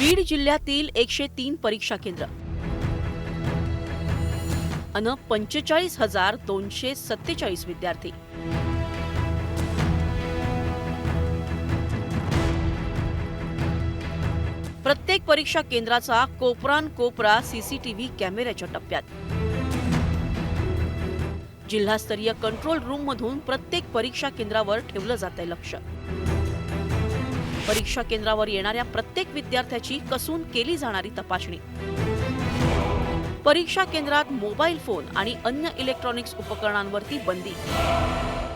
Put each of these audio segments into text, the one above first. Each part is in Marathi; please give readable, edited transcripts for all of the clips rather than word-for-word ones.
बीड जिल्ह्यातील 103 परीक्षा केंद्र अन 45,247 विद्यार्थी. प्रत्येक परीक्षा केंद्राचा कोपरा सीसीटीव्ही कॅमेऱ्याच्या टप्प्यात. जिल्हास्तरीय कंट्रोल रूम मधून प्रत्येक परीक्षा केंद्रावर ठेवलं जातंय लक्ष. परीक्षा केंद्रावर येणाऱ्या प्रत्येक विद्यार्थ्याची कसून केली जाणारी तपासणी. परीक्षा केंद्रात मोबाईल फोन आणि अन्य इलेक्ट्रॉनिक्स उपकरणांवरती बंदी.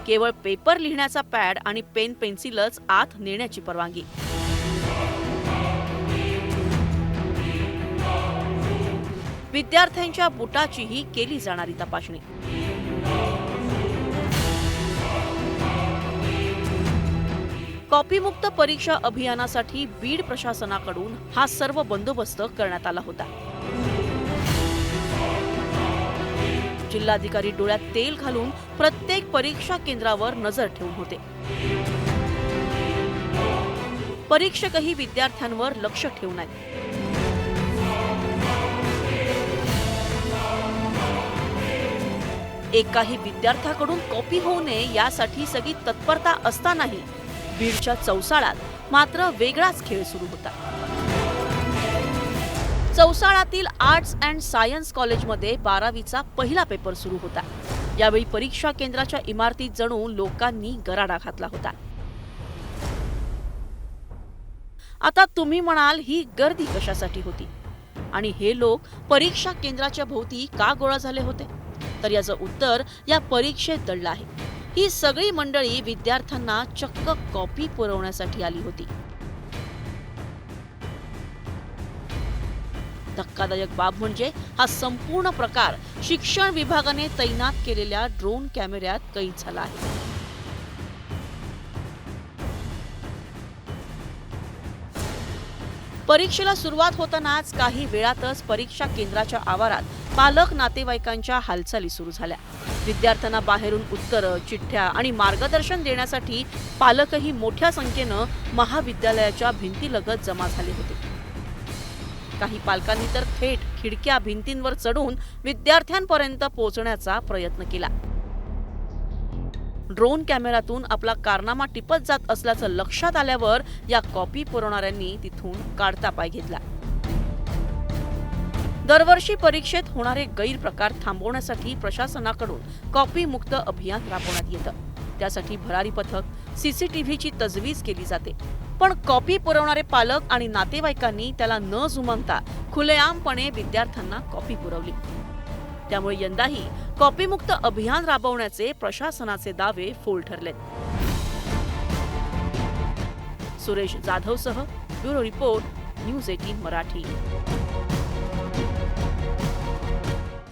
केवळ पेपर लिहिण्याचा पॅड आणि पेन पेन्सिलच आत नेण्याची परवानगी. विद्यार्थ्यांच्या बुटाचीही केली जाणारी तपासणी. कॉपीमुक्त परीक्षा अभियानासाठी बीड प्रशासनाकडून हा सर्व बंदोबस्त करण्यात आला होता. जिल्हाधिकारी डोळ्यात तेल घालून प्रत्येक परीक्षा केंद्रावर नजर ठेवून होते. परीक्षकही विद्यार्थ्यांवर लक्ष ठेवून आहेत. एकाही विद्यार्थ्याकडून कॉपी होऊ नये यासाठी सगळी तत्परता असतानाही बीडच्या चौसाळ्यात मात्र वेगळाच खेळ सुरू होता. चौसाळ्यातील आर्ट्स अँड सायन्स कॉलेजमध्ये 12वीचा पहिला पेपर सुरू होता. यावेळी परीक्षा केंद्राच्या इमारतीत जणू लोकांनी गराडा घातला होता. आता तुम्ही म्हणाल ही गर्दी कशासाठी होती आणि हे लोक परीक्षा केंद्राच्या भोवती का गोळा झाले होते? तर याचं उत्तर या परीक्षेत दडलं आहे. ही सगळी मंडळी विद्यार्थ्यांना चक्क कॉपी पुरवण्यासाठी आली होती. धक्कादायक बाब म्हणजे हा संपूर्ण प्रकार शिक्षण विभागाने तैनात केलेल्या ड्रोन कॅमेऱ्यात कैद झाला आहे. परीक्षेला सुरुवात होतानाच काही वेळातच परीक्षा केंद्राच्या आवारात पालक नातेवाईकांच्या हालचाली सुरू झाल्या. विद्यार्थ्यांना बाहेरून उत्तरं, चिठ्ठ्या आणि मार्गदर्शन देण्यासाठी पालकही मोठ्या संख्येनं महाविद्यालयाच्या भिंतीलगत जमा झाले होते. काही पालकांनी तर थेट खिडक्या भिंतींवर चढून विद्यार्थ्यांपर्यंत पोहोचण्याचा प्रयत्न केला. ड्रोन कॅमेऱ्यातून आपला कारनामा टिपत जात असल्याचं लक्षात आल्यावर या कॉपी पुरवणाऱ्यांनी तिथून काढता पाय घेतला. दरवर्षी परीक्षेत होणारे गैरप्रकार थांबवण्यासाठी प्रशासनाकडून कॉपी मुक्त अभियान राबवण्यात येतं. त्यासाठी भरारी पथक, सीसीटीव्हीची तजवीज केली जाते. पण कॉपी पुरवणारे पालक आणि नातेवाईकांनी त्याला न जुमानता खुलेआमपणे विद्यार्थ्यांना कॉपी पुरवली. त्यामुळे यंदाही कॉपीमुक्त अभियान राबवण्याचे प्रशासनाचे दावे फोल ठरलेत. सुरेश जाधवसह ब्युरो रिपोर्ट, न्यूज 18 मराठी.